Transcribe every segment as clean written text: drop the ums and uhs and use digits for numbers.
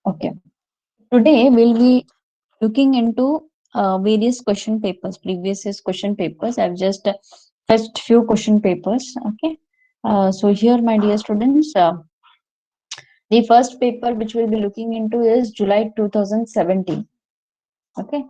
Okay. Today we'll be looking into various question papers, previous year's question papers. I've just fetched few question papers. Okay. So here, my dear students, the first paper which we'll be looking into is July 2017. Okay.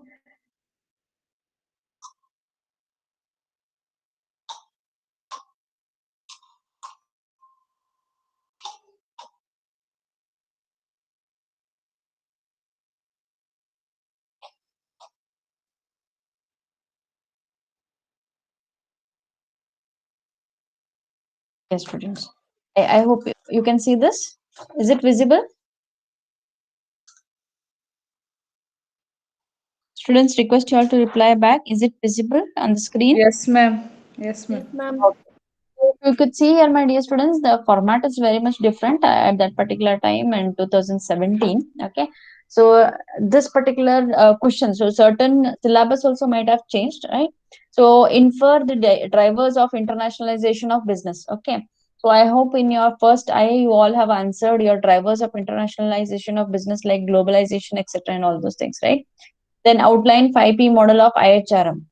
Yes, students. I hope you can see this. Is it visible? Students, request you all to reply back. Is it visible on the screen? Yes, ma'am. Yes, ma'am. Yes, ma'am. Okay. You could see here, my dear students, the format is very much different at that particular time in 2017. Okay. So this particular question, so certain syllabus also might have changed, right? So infer the drivers of internationalization of business. Okay. So I hope in your first I you all have answered your drivers of internationalization of business like globalization, etc., and all those things, right? Then outline 5P model of IHRM.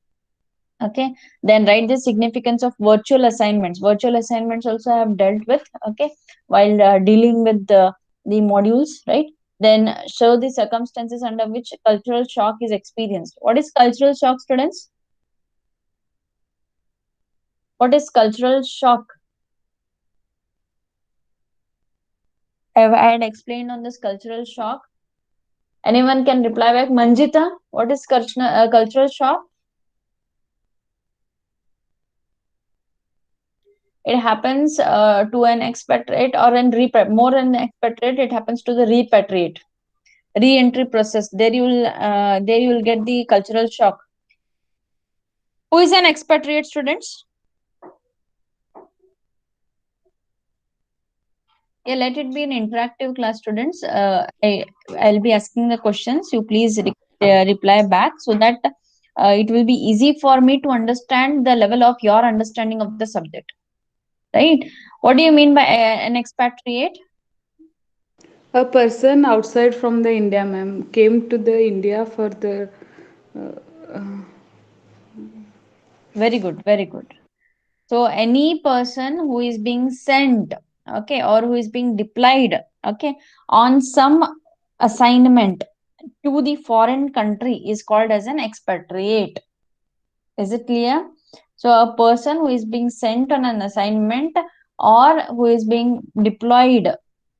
Okay, then write the significance of virtual assignments. Virtual assignments also I have dealt with, okay, while dealing with the modules, right? Then show the circumstances under which cultural shock is experienced. What is cultural shock, students? What is cultural shock? I had explained on this cultural shock. Anyone can reply back. Manjita, what is cultural shock? It happens to an expatriate or more an expatriate. It happens to the repatriate re-entry process. There you will get the cultural shock. Who is an expatriate, students? Yeah, let it be an interactive class, students. I'll be asking the questions. You please reply back so that it will be easy for me to understand the level of your understanding of the subject, right? What do you mean by an expatriate? A person outside from the India, ma'am, came to the India for the. Uh, uh, Very good, very good. So any person who is being sent, okay, or who is being deployed, okay, on some assignment to the foreign country is called as an expatriate. Is it clear? So a person who is being sent on an assignment or who is being deployed,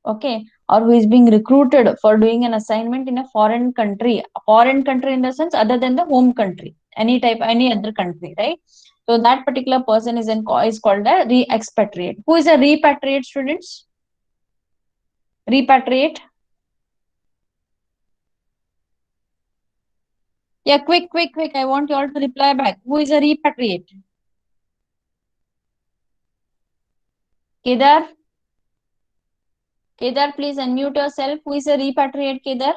okay, or who is being recruited for doing an assignment in a foreign country in the sense other than the home country, any other country, right? So that particular person is called a re-expatriate. Who is a repatriate, students? Repatriate. Yeah, quick, quick, quick. I want you all to reply back. Who is a repatriate? Kedar, Kedar, please unmute yourself. Who is a repatriate, Kedar?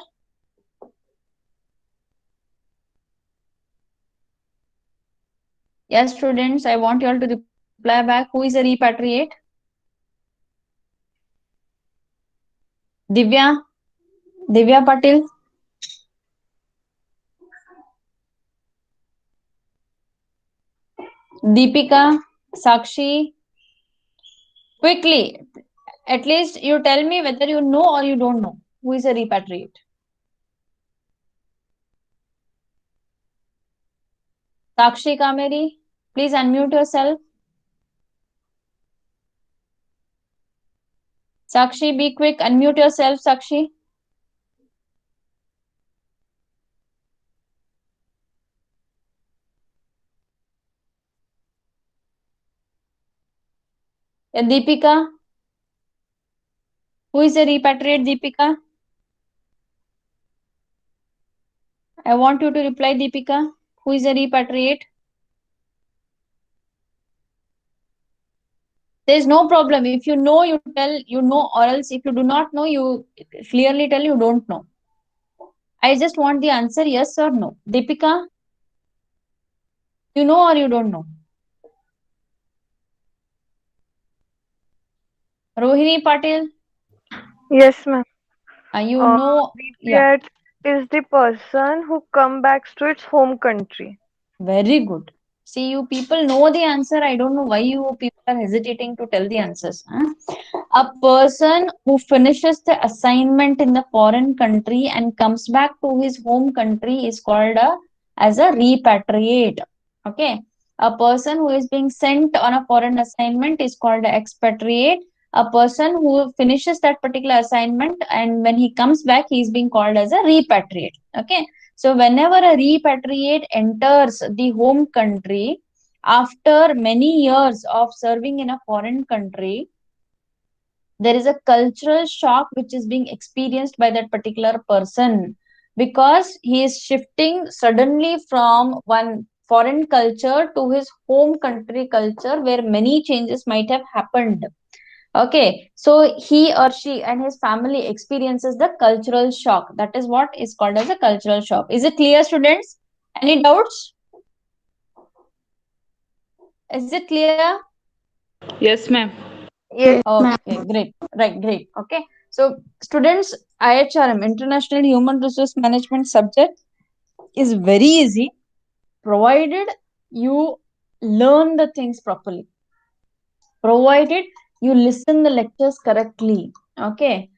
Yes, students, I want you all to reply back. Who is a repatriate? Divya, Divya Patil, Deepika, Sakshi. Quickly, at least you tell me whether you know or you don't know. Who is a repatriate? Sakshi Kameri, please unmute yourself. Sakshi, be quick. Unmute yourself, Sakshi. Yeah, Deepika, who is a repatriate, Deepika? I want you to reply, Deepika. Who is a repatriate? There is no problem. If you know, you tell you know, or else if you do not know, you clearly tell you don't know. I just want the answer yes or no. Deepika, you know or you don't know? Rohini Patil, Yes, ma'am. You know, yeah. Repatriate is the person who come back to its home country. Very good. See, you people know the answer. I don't know why you people are hesitating to tell the answers. Huh? A person who finishes the assignment in the foreign country and comes back to his home country is called as a repatriate. Okay. A person who is being sent on a foreign assignment is called a expatriate. A person who finishes that particular assignment and when he comes back, he is being called as a repatriate. Okay. So whenever a repatriate enters the home country after many years of serving in a foreign country, there is a cultural shock which is being experienced by that particular person because he is shifting suddenly from one foreign culture to his home country culture where many changes might have happened. Okay, so he or she and his family experiences the cultural shock. That is what is called as a cultural shock. Is it clear, students? Any doubts? Is it clear? Yes, ma'am. Yes, Okay, great. Right, great. Okay. So, students, IHRM, International Human Resource Management subject is very easy provided you learn the things properly, provided you listen the lectures correctly. Okay.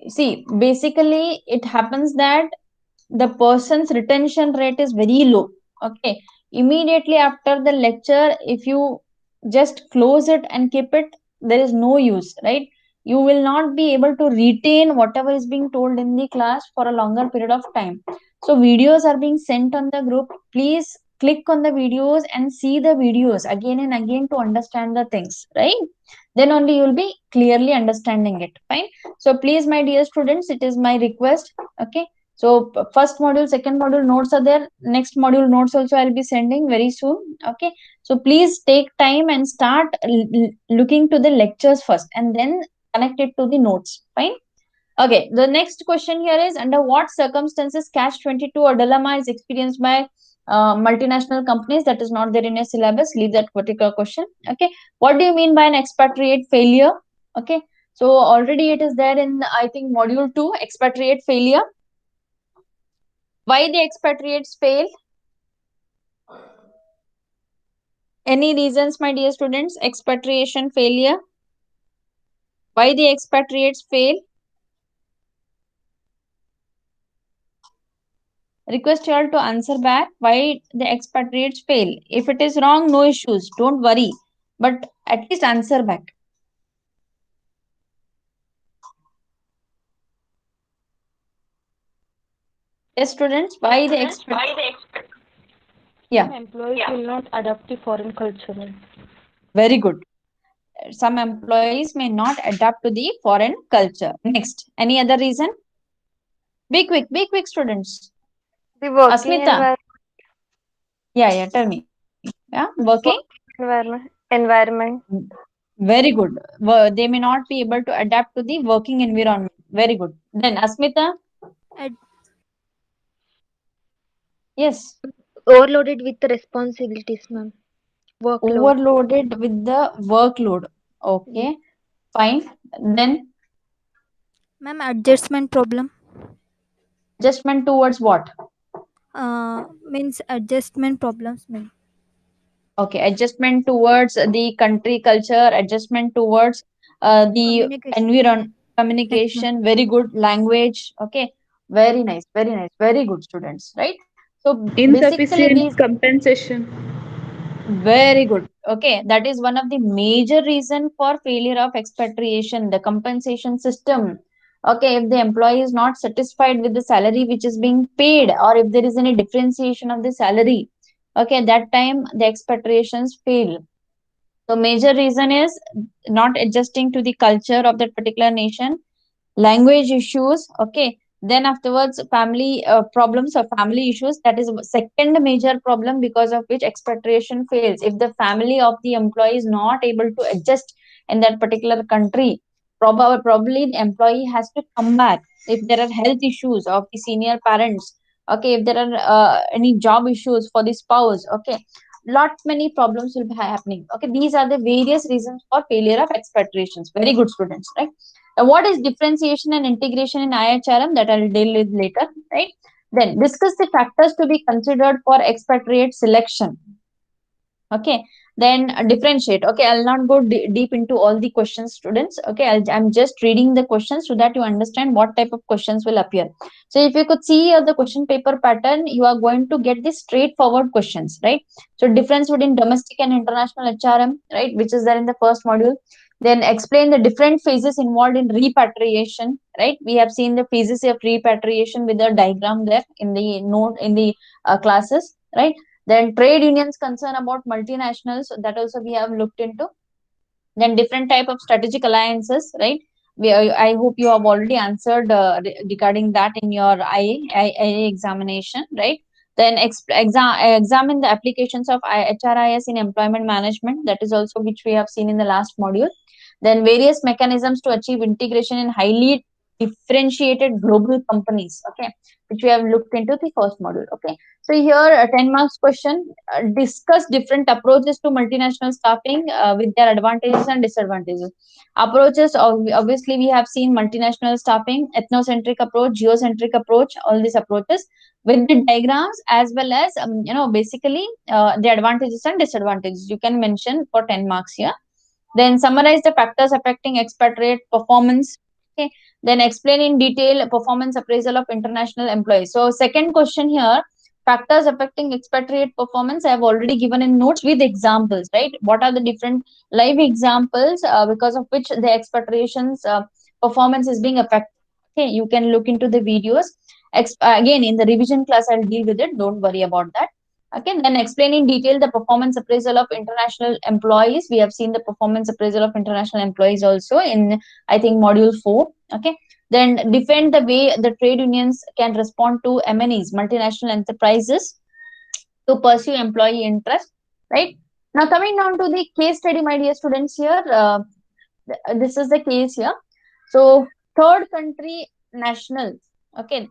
See, basically, it happens that the person's retention rate is very low. Okay. Immediately after the lecture, if you just close it and keep it, there is no use, right? You will not be able to retain whatever is being told in the class for a longer period of time. So videos are being sent on the group. Please click on the videos and see the videos again and again to understand the things, right? Then only you will be clearly understanding it. Fine. So please, my dear students, it is my request. Okay. So first module, second module notes are there. Next module notes also I'll be sending very soon. Okay. So please take time and start looking to the lectures first and then connect it to the notes. Fine. Okay. The next question here is under what circumstances catch 22 or dilemma is experienced by multinational companies? That is not there in a syllabus. Leave that particular question. Okay. What do you mean by an expatriate failure? Okay. So already it is there in I think module 2 expatriate failure. Why the expatriates fail? Any reasons, my dear students? Expatriation failure. Why the expatriates fail? Request you all to answer back why the expatriates fail. If it is wrong, no issues. Don't worry. But at least answer back. Yes, students, why the expect? Yeah, Some employees will not adapt to foreign culture. very good. Some employees may not adapt to the foreign culture. Next, any other reason? Be quick, students. the working Asmita. environment. Yeah, tell me. Yeah, working. Environment. Very good. They may not be able to adapt to the working environment. Very good. Then, Asmita, Ad- yes, Overloaded with responsibilities, ma'am. Workload. overloaded with the workload. Ye- Okay, fine. Then, Ma'am, adjustment problem. adjustment towards what? Means adjustment problems, ma'am. Okay, adjustment towards the country culture, adjustment towards the Communication. environment, Yes, ma'am. communication, very good language. Okay, very nice, very good students, right? So basically, these Insufficient compensation. very good. Okay, that is one of the major reason for failure of expatriation, the compensation system. Okay, if the employee is not satisfied with the salary which is being paid, or if there is any differentiation of the salary, okay, that time the expatriations fail. So major reason is not adjusting to the culture of that particular nation, language issues. Okay, then afterwards family problems or family issues, that is second major problem because of which expatriation fails. If the family of the employee is not able to adjust in that particular country, probably the employee has to come back. If there are health issues of the senior parents, okay, if there are any job issues for the spouse, okay, lot many problems will be happening. Okay, these are the various reasons for failure of expatriations. Very good, students, right? What is differentiation and integration in IHRM? That I'll deal with later, right? Then discuss the factors to be considered for expatriate selection. Okay, then differentiate. Okay, I'll not go deep into all the questions, students. Okay, I'm just reading the questions so that you understand what type of questions will appear. So if you could see the question paper pattern, you are going to get the straightforward questions, right? So difference between domestic and international HRM, right, which is there in the first module. Then explain the different phases involved in repatriation, right? We have seen the phases of repatriation with the diagram there in the note in the classes, right? Then trade unions concern about multinationals, that also we have looked into. Then different type of strategic alliances, right? I hope you have already answered regarding that in your IA examination, right? Then examine the applications of HRIS in employment management, that is also which we have seen in the last module. Then various mechanisms to achieve integration in highly differentiated global companies, okay, which we have looked into the first module. Okay, so here a 10 marks question, discuss different approaches to multinational staffing with their advantages and disadvantages. Approaches, obviously we have seen multinational staffing, ethnocentric approach, geocentric approach, all these approaches with the diagrams, as well as basically the advantages and disadvantages you can mention for 10 marks here. Then summarize the factors affecting expatriate performance. Okay. Then explain in detail performance appraisal of international employees. So second question here, factors affecting expatriate performance, I have already given in notes with examples, right? What are the different live examples because of which the expatriations performance is being affected? Okay, you can look into the videos. Again, in the revision class, I'll deal with it. Don't worry about that. Okay, then explain in detail the performance appraisal of international employees. We have seen the performance appraisal of international employees also in, I think, module 4. Okay, then defend the way the trade unions can respond to MNEs, multinational enterprises, to pursue employee interest, right? Now, coming down to the case study, my dear students, here, this is the case here. So, third country national. Okay,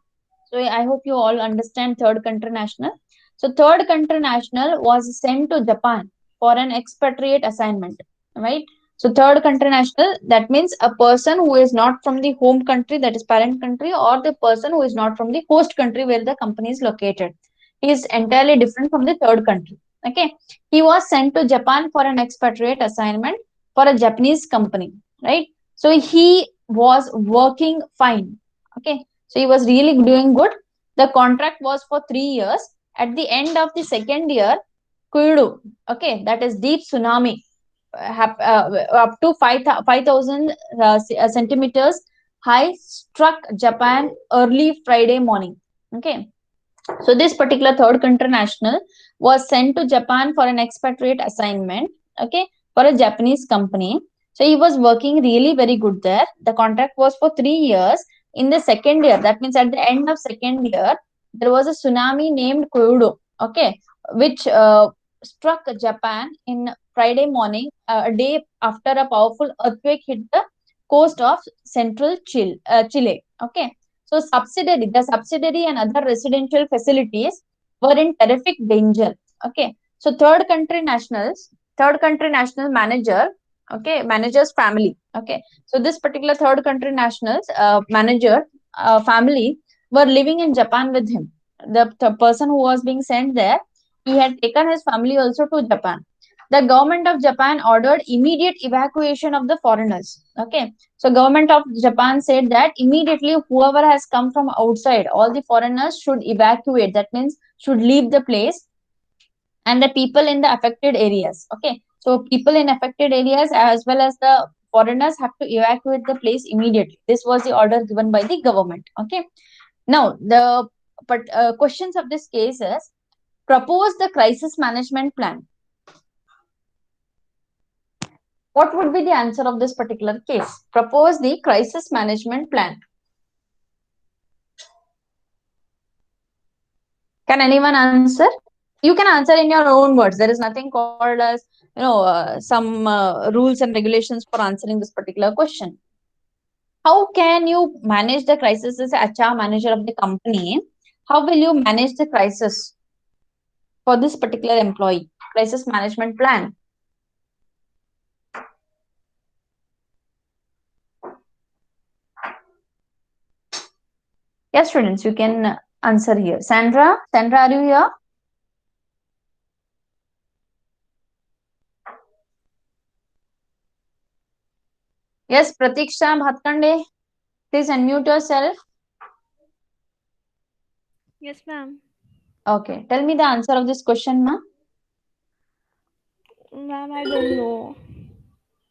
so I hope you all understand third country national. So third country national was sent to Japan for an expatriate assignment, right? So third country national, that means a person who is not from the home country, that is parent country, or the person who is not from the host country where the company is located. He is entirely different from the third country. Okay. He was sent to Japan for an expatriate assignment for a Japanese company, right? So he was working fine. Okay. So he was really doing good. The contract was for 3 years. At the end of the second year, Koidu, okay, that is deep tsunami, up to 5,000 centimeters high, struck Japan early Friday morning. Okay, so this particular third country national was sent to Japan for an expatriate assignment, okay, for a Japanese company. So he was working really very good there. The contract was for 3 years. In the second year, that means at the end of second year, there was a tsunami named Koido, okay, which struck Japan in Friday morning, a day after a powerful earthquake hit the coast of central Chile. Okay, so the subsidiary and other residential facilities were in terrific danger. Okay, so third country national manager, okay, manager's family. Okay, so this particular third country nationals manager family were living in Japan with him. The person who was being sent there, he had taken his family also to Japan. The government of Japan ordered immediate evacuation of the foreigners. Okay, so government of Japan said that immediately whoever has come from outside, all the foreigners should evacuate. That means should leave the place, and the people in the affected areas. Okay, so people in affected areas as well as the foreigners have to evacuate the place immediately. This was the order given by the government. Okay, now the questions of this case is, propose the crisis management plan. What would be the answer of this particular case? Propose the crisis management plan. Can anyone answer? You can answer in your own words. There is nothing called as, some rules and regulations for answering this particular question. How can you manage the crisis as HR manager of the company? How will you manage the crisis for this particular employee? Crisis management plan. Yes, students, you can answer here. Sandra, are you here? Yes, Pratiksha Bhatkande, please unmute yourself. Yes, ma'am. Okay, tell me the answer of this question, ma. Ma'am, I don't know.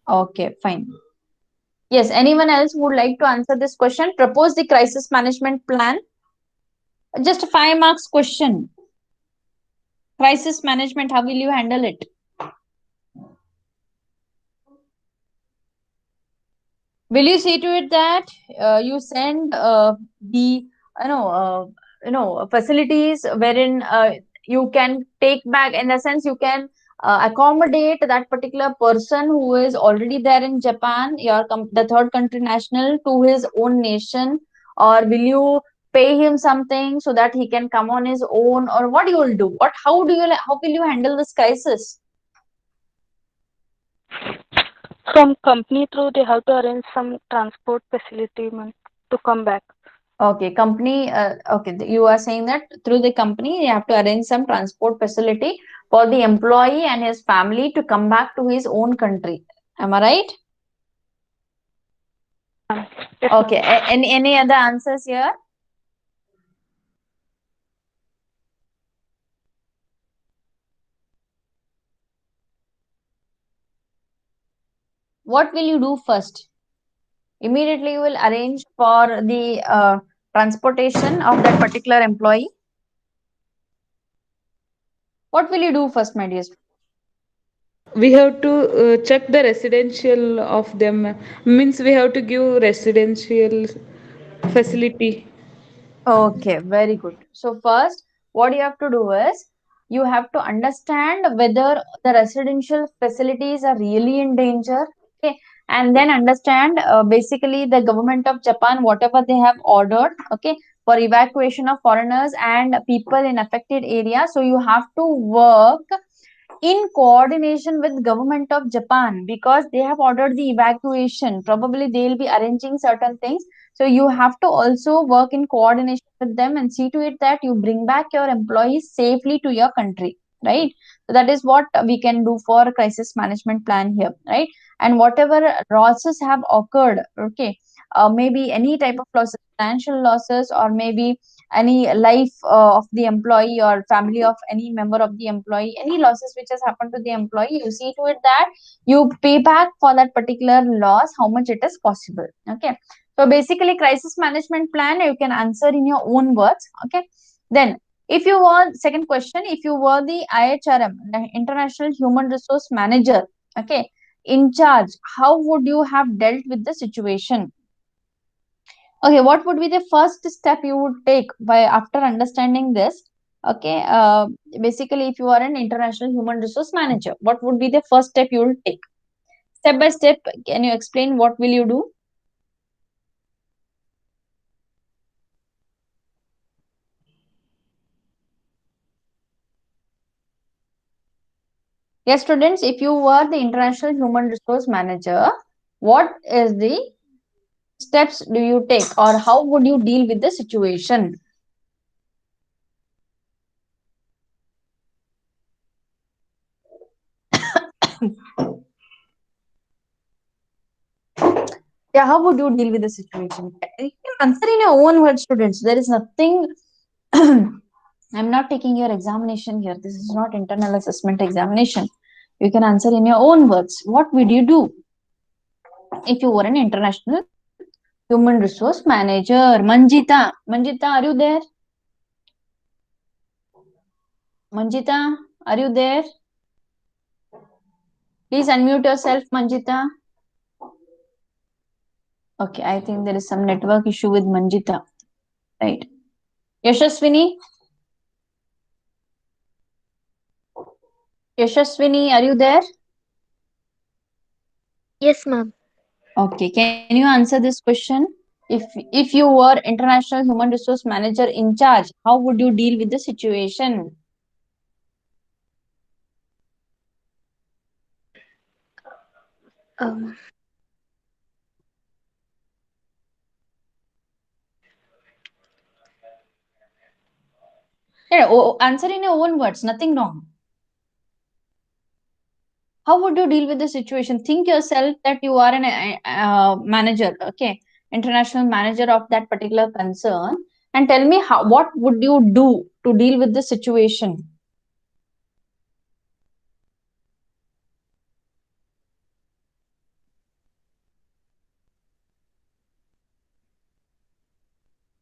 Okay, fine. Yes, anyone else would like to answer this question? Propose the crisis management plan. Just a 5 marks question. Crisis management, how will you handle it? Will you see to it that you send the you know uh, facilities wherein you can take back, in the sense you can accommodate that particular person who is already there in Japan, the third country national, to his own nation, or will you pay him something so that he can come on his own, or what you will do? How will you handle this crisis? From company through, they have to arrange some transport facility to come back. Okay, company. Okay, you are saying that through the company, you have to arrange some transport facility for the employee and his family to come back to his own country. Am I right? Yes, Okay. ma'am. Any other answers here? What will you do first? Immediately, you will arrange for the transportation of that particular employee. What will you do first, my dear? We have to check the residential of them. Means we have to give residential facility. Okay, very good. So first, what you have to do is you have to understand whether the residential facilities are really in danger. Okay, and then understand basically the government of Japan, whatever they have ordered. Okay, for evacuation of foreigners and people in affected areas. So you have to work in coordination with government of Japan, because they have ordered the evacuation. Probably they will be arranging certain things. So you have to also work in coordination with them and see to it that you bring back your employees safely to your country, right? So that is what we can do for crisis management plan here, right? And whatever losses have occurred, okay, maybe any type of losses, financial losses, or maybe any life of the employee or family of any member of the employee, any losses which has happened to the employee, you see to it that you pay back for that particular loss how much it is possible. Okay, so basically crisis management plan you can answer in your own words. Okay, then if you were, second question, if you were the IHRM, the International Human Resource Manager, okay, in charge, how would you have dealt with the situation? Okay, what would be the first step you would take by after understanding this? Okay, basically, if you are an international human resource manager, what would be the first step you will take? Step by step, can you explain what will you do? Yes, students, if you were the international human resource manager, what is the steps do you take, or how would you deal with the situation? Yeah, how would you deal with the situation? You can answer in your own words, students. There is nothing. I'm not taking your examination here. This is not internal assessment examination. You can answer in your own words. What would you do if you were an international human resource manager? Manjita, are you there? Manjita, are you there? Please unmute yourself, Manjita. Okay, I think there is some network issue with Manjita. Right. Yashaswini, are you there? Yes, ma'am. Okay, can you answer this question? If you were international human resource manager in charge, how would you deal with the situation? Um, Yeah, answer in your own words, nothing wrong. How would you deal with the situation? Think yourself that you are an manager, okay, international manager of that particular concern, and tell me what would you do to deal with the situation?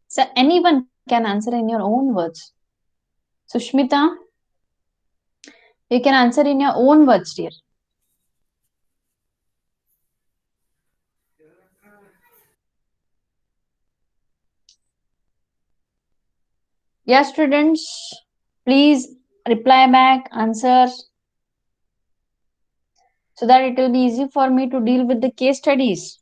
So anyone can answer in your own words. Sushmita, you can answer in your own words, dear. Yeah, students, please reply back, answer, so that it will be easy for me to deal with the case studies.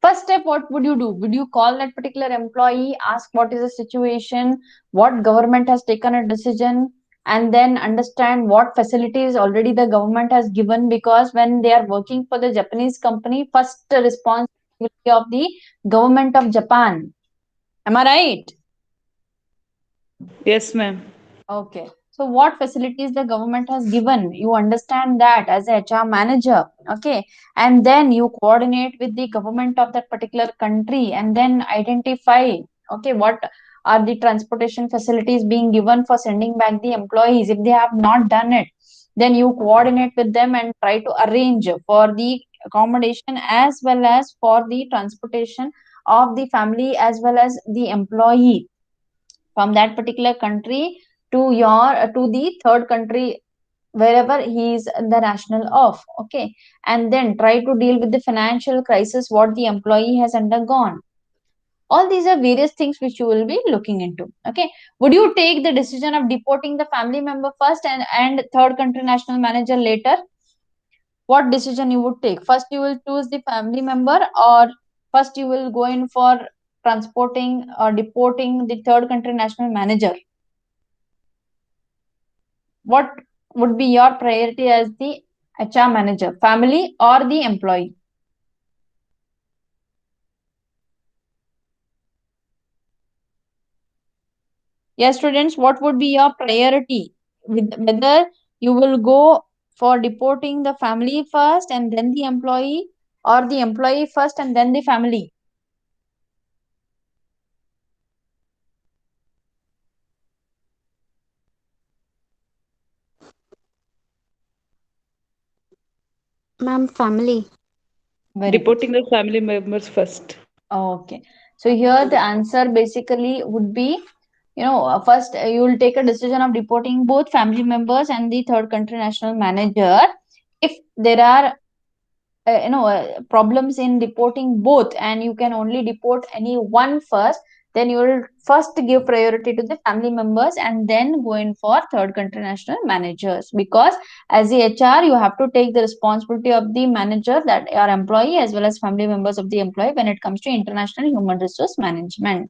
First step, what would you do? Would you call that particular employee, ask what is the situation, what government has taken a decision, and then understand what facilities already the government has given? Because when they are working for the Japanese company, first responsibility of the government of Japan. Am I right? Yes, ma'am. Okay. So what facilities the government has given, you understand that as a HR manager, okay? And then you coordinate with the government of that particular country and then identify, okay, what are the transportation facilities being given for sending back the employees. If they have not done it, then you coordinate with them and try to arrange for the accommodation as well as for the transportation of the family as well as the employee from that particular country to your to the third country wherever he is the national of, okay, and then try to deal with the financial crisis what the employee has undergone. All these are various things which you will be looking into, okay. Would you take the decision of deporting the family member first and third country national manager later? What decision you would take? First you will choose the family member, or first you will go in for transporting or deporting the third country national manager? What would be your priority as the HR manager, family or the employee? Yes, students, what would be your priority? With whether you will go for deporting the family first and then the employee, or the employee first and then the family? Ma'am, family. Very good. Deporting the family members first. Okay. So here the answer basically would be, first you will take a decision of deporting both family members and the third country national manager. If there are problems in deporting both and you can only deport any one first, then you will first give priority to the family members and then go in for third country national managers, because as the HR you have to take the responsibility of the manager, that your employee as well as family members of the employee, when it comes to international human resource management.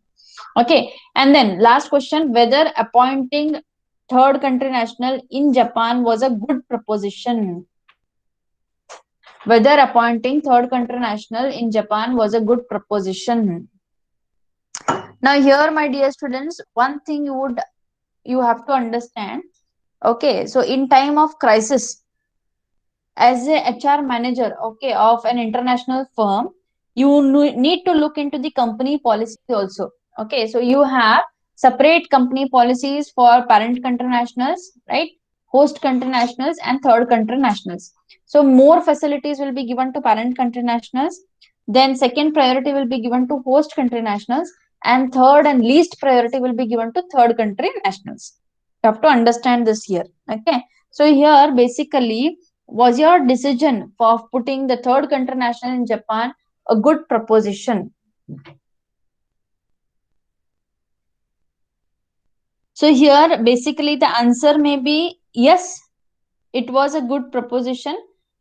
Okay, and then last question, whether appointing third country national in Japan was a good proposition? Whether appointing third country national in Japan was a good proposition. Now here, my dear students, one thing you have to understand. Okay, so in time of crisis, as a HR manager, okay, of an international firm, you need to look into the company policy also. Okay, so you have separate company policies for parent country nationals, right? Host country nationals and third country nationals. So more facilities will be given to parent country nationals. Then second priority will be given to host country nationals, and third and least priority will be given to third country nationals. You have to understand this here. Okay. So here basically, was your decision for putting the third country national in Japan a good proposition? So here basically the answer may be yes, it was a good proposition.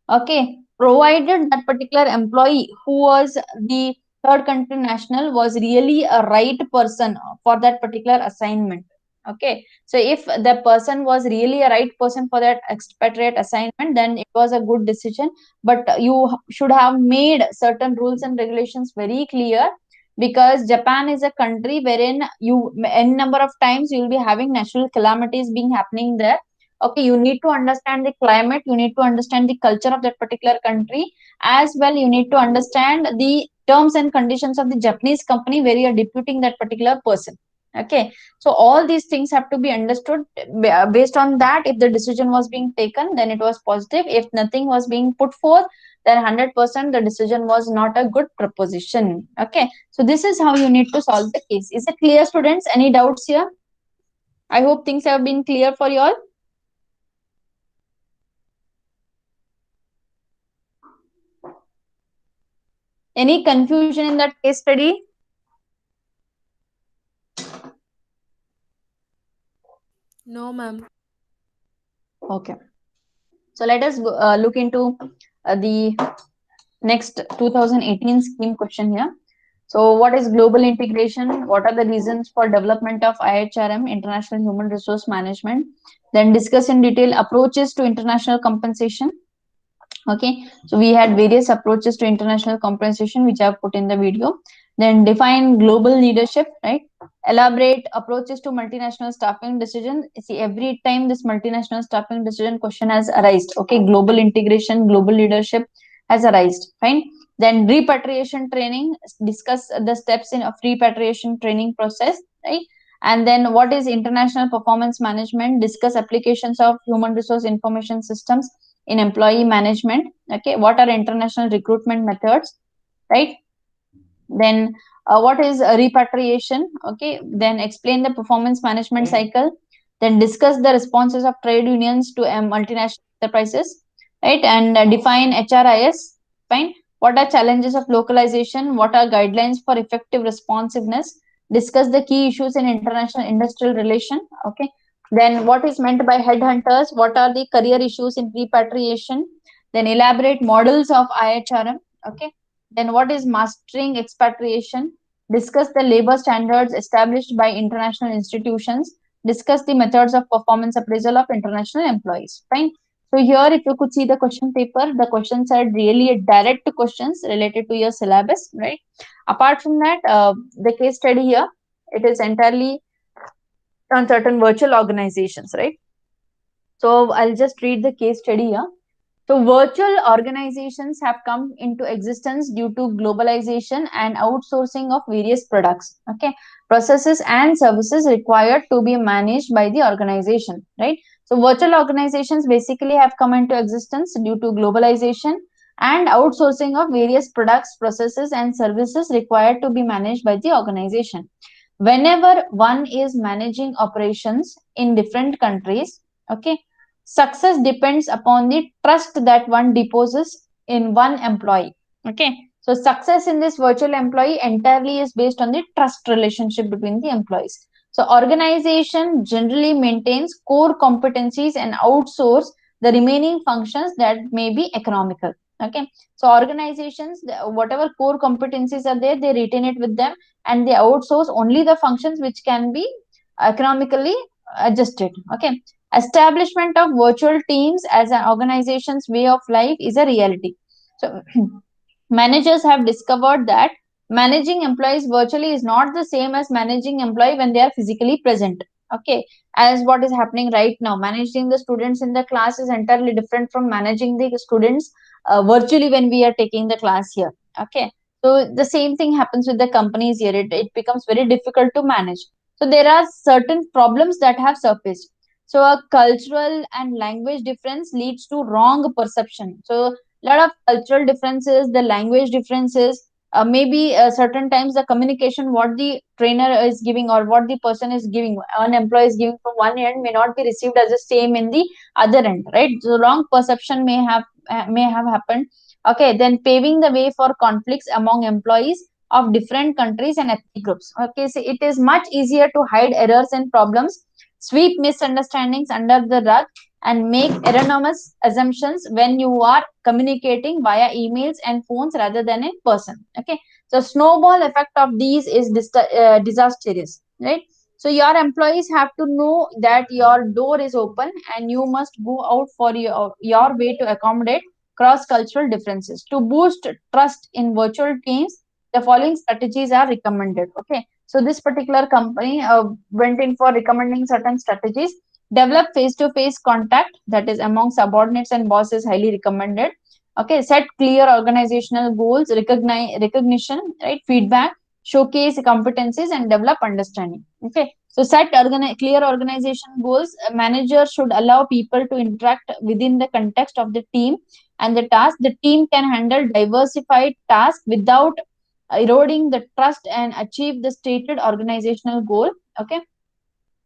Okay, provided that particular employee who was the third country national was really a right person for that particular assignment. Okay, so if the person was really a right person for that expatriate assignment, then it was a good decision. But you should have made certain rules and regulations very clear, because Japan is a country wherein you n number of times you will be having natural calamities being happening there. Okay, you need to understand the climate, you need to understand the culture of that particular country, as well you need to understand the terms and conditions of the Japanese company where you are deputing that particular person. Okay, so all these things have to be understood. Based on that, if the decision was being taken, then it was positive. If nothing was being put forth, then 100% the decision was not a good proposition. Okay, so this is how you need to solve the case. Is it clear, students? Any doubts here? I hope things have been clear for you all. Any confusion in that case study? No, ma'am. Okay. So let us look into the next 2018 scheme question here. So what is global integration? What are the reasons for development of IHRM, International Human Resource Management? Then discuss in detail approaches to international compensation. Okay, so we had various approaches to international compensation, which I've put in the video. Then define global leadership, right? Elaborate approaches to multinational staffing decision. See, every time this multinational staffing decision question has arisen, okay, global integration, global leadership has arisen, fine. Then repatriation training, discuss the steps in a repatriation training process, right? And then what is international performance management? Discuss applications of human resource information systems in employee management. Okay, what are international recruitment methods, right? Then what is repatriation? Okay, then explain the performance management cycle. Then discuss the responses of trade unions to multinational enterprises, right? And define HRIS, fine. What are challenges of localization? What are guidelines for effective responsiveness? Discuss the key issues in international industrial relation. Okay, then what is meant by headhunters? What are the career issues in repatriation? Then elaborate models of IHRM. Okay, then what is mastering expatriation? Discuss the labor standards established by international institutions. Discuss the methods of performance appraisal of international employees. Fine. So here, if you could see the question paper, the questions are really direct questions related to your syllabus, right? Apart from that, the case study here, it is entirely on certain virtual organizations, right? So I'll just read the case study here. So virtual organizations have come into existence due to globalization and outsourcing of various products, okay, processes and services required to be managed by the organization, right? So virtual organizations basically have come into existence due to globalization and outsourcing of various products, processes and services required to be managed by the organization. Whenever one is managing operations in different countries, okay, success depends upon the trust that one deposes in one employee. Okay, so success in this virtual employee entirely is based on the trust relationship between the employees. So organization generally maintains core competencies and outsource the remaining functions that may be economical. Okay, so organizations, whatever core competencies are there, they retain it with them and they outsource only the functions which can be economically adjusted. Okay, establishment of virtual teams as an organization's way of life is a reality. So managers have discovered that managing employees virtually is not the same as managing employee when they are physically present. Okay, as what is happening right now, managing the students in the class is entirely different from managing the students virtually when we are taking the class here. Okay, so the same thing happens with the companies here. It becomes very difficult to manage. So there are certain problems that have surfaced. So a cultural and language difference leads to wrong perception. So lot of cultural differences, the language differences, maybe certain times the communication what the trainer is giving or what the person is giving, an employee is giving from one end may not be received as the same in the other end, right? So wrong perception may have happened. Okay, then paving the way for conflicts among employees of different countries and ethnic groups. Okay, so it is much easier to hide errors and problems, sweep misunderstandings under the rug, and make erroneous assumptions when you are communicating via emails and phones rather than in person. Okay, so snowball effect of these is disastrous, right? So your employees have to know that your door is open and you must go out for your way to accommodate cross cultural differences. To boost trust in virtual teams, the following strategies are recommended. Okay, so this particular company went in for recommending certain strategies. Develop face-to-face contact, that is among subordinates and boss, is highly recommended. Okay, set clear organizational goals, recognition, right, feedback, showcase competencies, and develop understanding. Okay, so set clear organization goals. A manager should allow people to interact within the context of the team and the task. The team can handle diversified tasks without eroding the trust and achieve the stated organizational goal. Okay,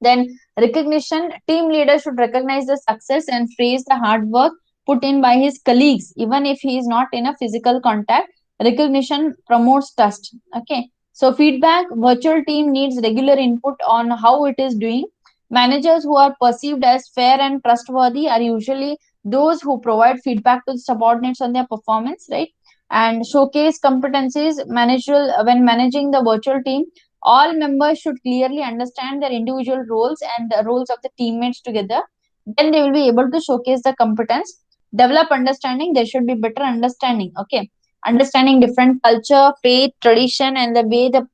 then recognition, team leader should recognize the success and praise the hard work put in by his colleagues, even if he is not in a physical contact. Recognition promotes trust. Okay. So feedback, virtual team needs regular input on how it is doing. Managers who are perceived as fair and trustworthy are usually those who provide feedback to the subordinates on their performance, right? And showcase competencies, managerial when managing the virtual team, all members should clearly understand their individual roles and the roles of the teammates together. Then they will be able to showcase the competence. Develop understanding. There should be better understanding. Okay, understanding different culture, faith, tradition, and the way the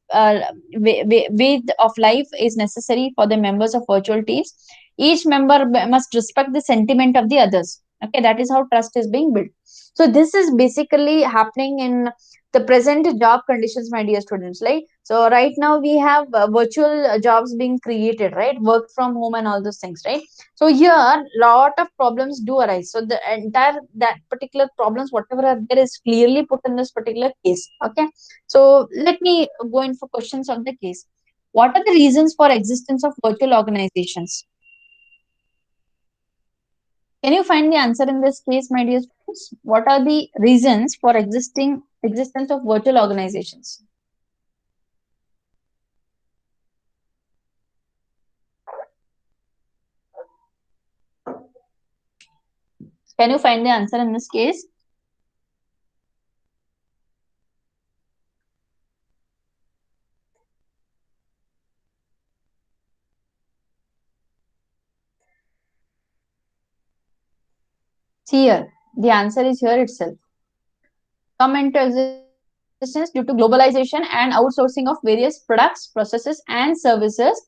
way of life is necessary for the members of virtual teams. Each member must respect the sentiment of the others. Okay, that is how trust is being built. So this is basically happening in the present job conditions, my dear students. Like, so right now we have virtual jobs being created, right? Work from home and all those things, right? So here, lot of problems do arise. So the entire that particular problems, whatever are there, is clearly put in this particular case. Okay. So let me go in for questions on the case. What are the reasons for existence of virtual organizations? Can you find the answer in this case, my dear students? What are the reasons for existence of virtual organizations? Can you find the answer in this case? Here, the answer is here itself. Come into existence due to globalization and outsourcing of various products, processes, and services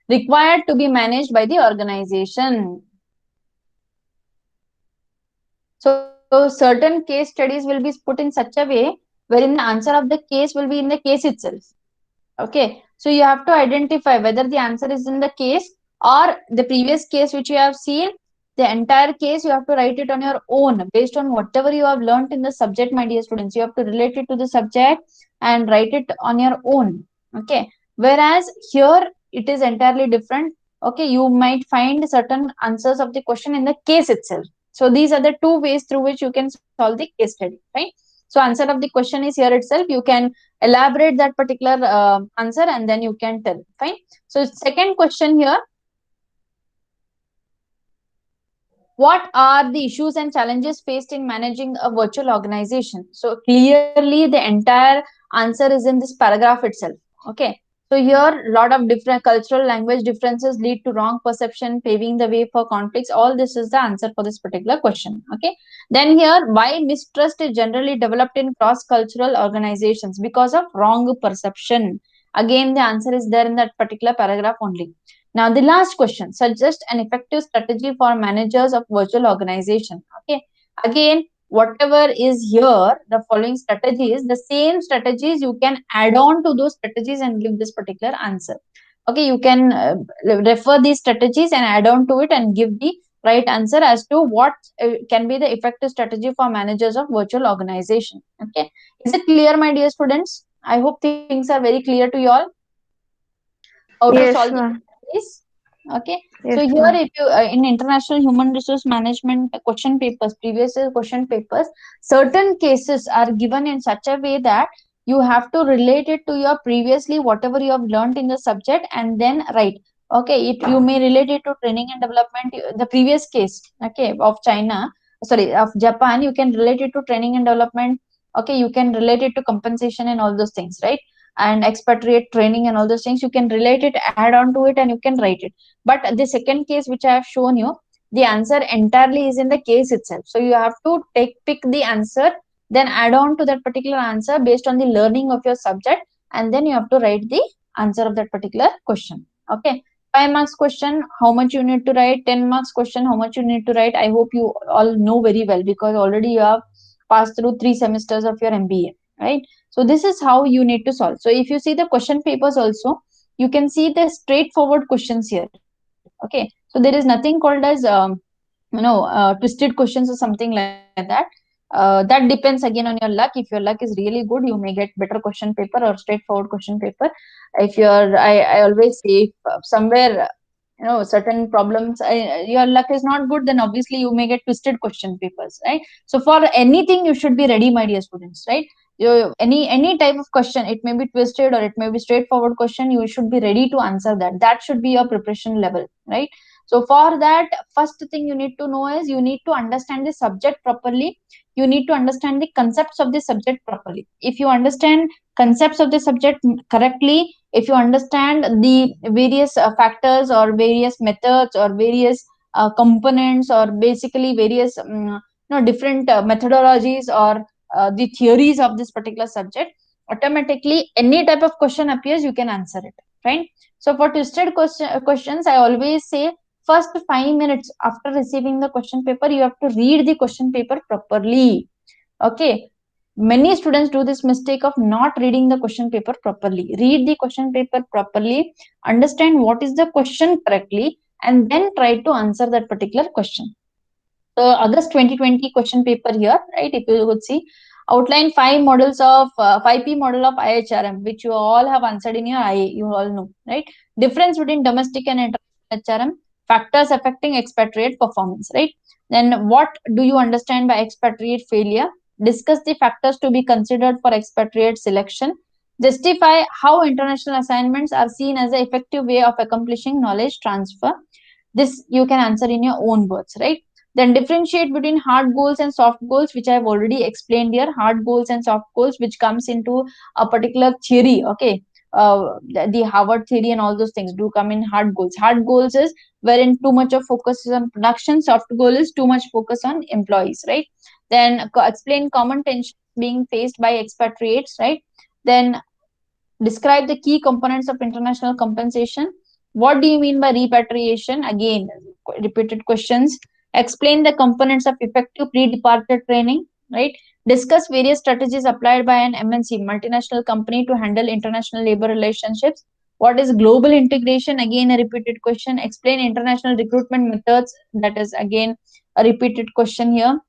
required to be managed by the organization. So certain case studies will be put in such a way wherein the answer of the case will be in the case itself. Okay, so you have to identify whether the answer is in the case or the previous case which you have seen. The entire case you have to write it on your own based on whatever you have learned in the subject, my dear students. You have to relate it to the subject and write it on your own. Okay, whereas here it is entirely different. Okay, you might find certain answers of the question in the case itself. So these are the two ways through which you can solve the case study, right? So answer of the question is here itself. You can elaborate that particular answer and then you can tell. Fine. So second question here. What are the issues and challenges faced in managing a virtual organization? So clearly the entire answer is in this paragraph itself. Okay. So here a lot of different cultural language differences lead to wrong perception, paving the way for conflicts. All this is the answer for this particular question. Okay. Then here, why mistrust is generally developed in cross-cultural organizations? Because of wrong perception. Again, the answer is there in that particular paragraph only. Now, the last question, suggest an effective strategy for managers of virtual organization. Okay. Again, whatever is here, the following strategies, the same strategies you can add on to those strategies and give this particular answer. Okay, you can refer these strategies and add on to it and give the right answer as to what can be the effective strategy for managers of virtual organization. Okay, is it clear, my dear students? I hope things are very clear to you all. How to solve Yes, the ma'am. case? Okay, so Yes, here ma'am. if you in international human resource management question papers, previous year question papers, certain cases are given in such a way that you have to relate it to your previously whatever you have learned in the subject and then write. Okay, it you may relate it to training and development, the previous case, okay, of China, sorry, of Japan, you can relate it to training and development. Okay, you can relate it to compensation and all those things, right? And expatriate training and all those things, you can relate it, add on to it, and you can write it. But the second case which I have shown you, the answer entirely is in the case itself. So you have to pick the answer then add on to that particular answer based on the learning of your subject, and then you have to write the answer of that particular question. Okay, 5 marks question, how much you need to write? 10 marks question, how much you need to write? I hope you all know very well, because already you have passed through 3 semesters of your MBA, right? So this is how you need to solve. So if you see the question papers also, you can see the straightforward questions here. Okay, so there is nothing called as twisted questions or something like that. That depends again on your luck. If your luck is really good, you may get better question paper or straightforward question paper. If you're, I always say, if somewhere certain problems, your luck is not good, then obviously you may get twisted question papers, right? So for anything you should be ready, my dear students, right? Any type of question, it may be twisted or it may be straightforward question, you should be ready to answer that. That should be your preparation level, right? So for that, first thing you need to know is you need to understand the subject properly. You need to understand the concepts of the subject properly. If you understand concepts of the subject correctly, if you understand the various factors or various methods or various components, or basically various different methodologies or the theories of this particular subject, automatically any type of question appears, you can answer it, right? So for twisted questions, I always say, first 5 minutes after receiving the question paper, you have to read the question paper properly. Okay, many students do this mistake of not reading the question paper properly. Read the question paper properly, understand what is the question correctly, and then try to answer that particular question. So August 2020 question paper here, right? If you would see, outline 5P model of IHRM, which you all have answered in your IA, you all know, right? Difference between domestic and international HRM, factors affecting expatriate performance, right? Then what do you understand by expatriate failure? Discuss the factors to be considered for expatriate selection. Justify how international assignments are seen as an effective way of accomplishing knowledge transfer. This you can answer in your own words, right? Then differentiate between hard goals and soft goals, which I have already explained here. Hard goals and soft goals, which comes into a particular theory. Okay, the Harvard theory and all those things do come in hard goals. Hard goals is wherein too much of focus is on production. Soft goal is too much focus on employees, right? Then explain common tensions being faced by expatriates, right? Then describe the key components of international compensation. What do you mean by repatriation? Again, repeated questions. Explain the components of effective pre-departure training, right? Discuss various strategies applied by an MNC, multinational company, to handle international labor relationships. What is global integration? Again, a repeated question. Explain international recruitment methods. That is again a repeated question here.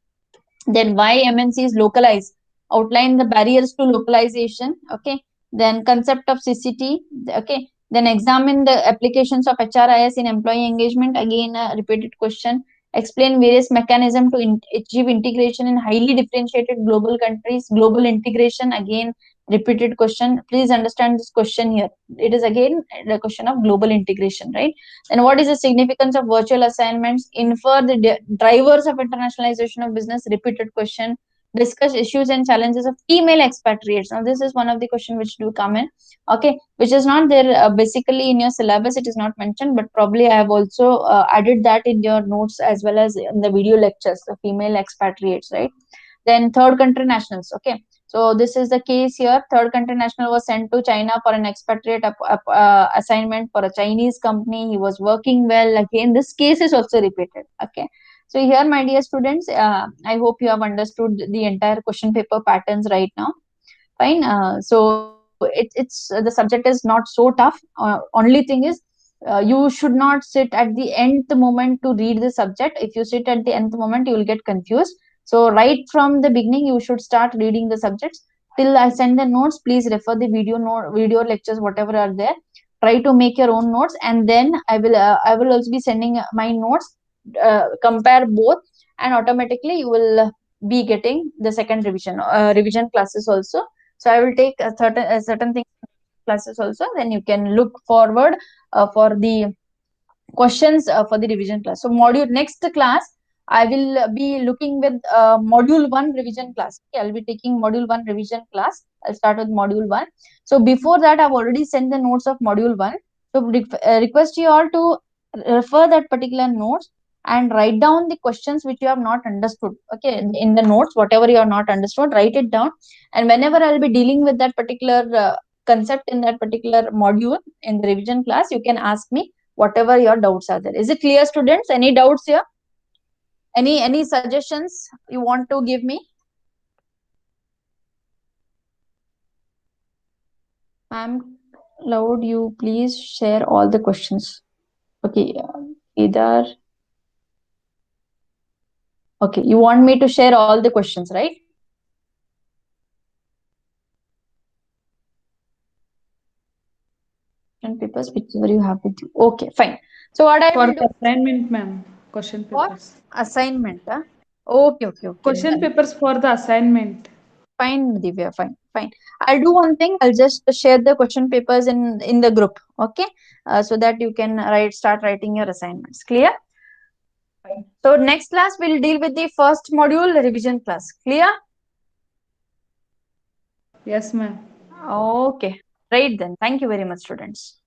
Then why MNCs localize? Outline the barriers to localization. Okay. Then concept of CCT. Okay. Then examine the applications of HRIS in employee engagement. Again, a repeated question. Explain various mechanisms to achieve integration in highly differentiated global countries. Global integration. Again, repeated question. Please understand this question here. It is again the question of global integration, right? And what is the significance of virtual assignments? Infer the drivers of internationalization of business. Repeated question. Discuss issues and challenges of female expatriates. Now, this is one of the questions which do come in, okay, which is not there basically in your syllabus. It is not mentioned, but probably I have also added that in your notes as well as in the video lectures, the female expatriates, right? Then third country nationals, okay. So this is the case here. Third country national was sent to China for an expatriate assignment for a Chinese company. He was working well. Again, this case is also repeated. Okay. So here, my dear students, I hope you have understood the entire question paper patterns right now. Fine. So it's the subject is not so tough. Only thing is, you should not sit at the nth moment to read the subject. If you sit at the nth moment, you will get confused. So right from the beginning, you should start reading the subjects. Till I send the notes, please refer the video lectures, whatever are there. Try to make your own notes, and then I will also be sending my notes. Compare both, and automatically you will be getting the second revision classes also. So I will take certain things classes also. Then you can look forward for the questions for the revision class. So module next class, I will be looking with module 1 revision class. Okay, I'll be taking module 1 revision class. I'll start with module 1. So before that, I've already sent the notes of module 1. So request you all to refer that particular notes and write down the questions which you have not understood. Okay, in the notes, whatever you have not understood, write it down. And whenever I'll be dealing with that particular concept in that particular module in the revision class, you can ask me whatever your doubts are there. Is it clear, students? Any doubts here? Any suggestions you want to give me? Ma'am, Loud, you please share all the questions. Okay, either. Okay, you want me to share all the questions, right? And papers, whichever you have with you. Okay, fine. So what I For will do? the assignment, ma'am. Question What? papers. Assignment, huh? Okay. Question Done. papers for the assignment. Fine, Divya, fine. I'll do one thing. I'll just share the question papers in the group, okay? So that you can start writing your assignments. Clear? Fine. So next class we'll deal with the first module, revision class. Clear? Yes, ma'am. Okay. Right then. Thank you very much, students.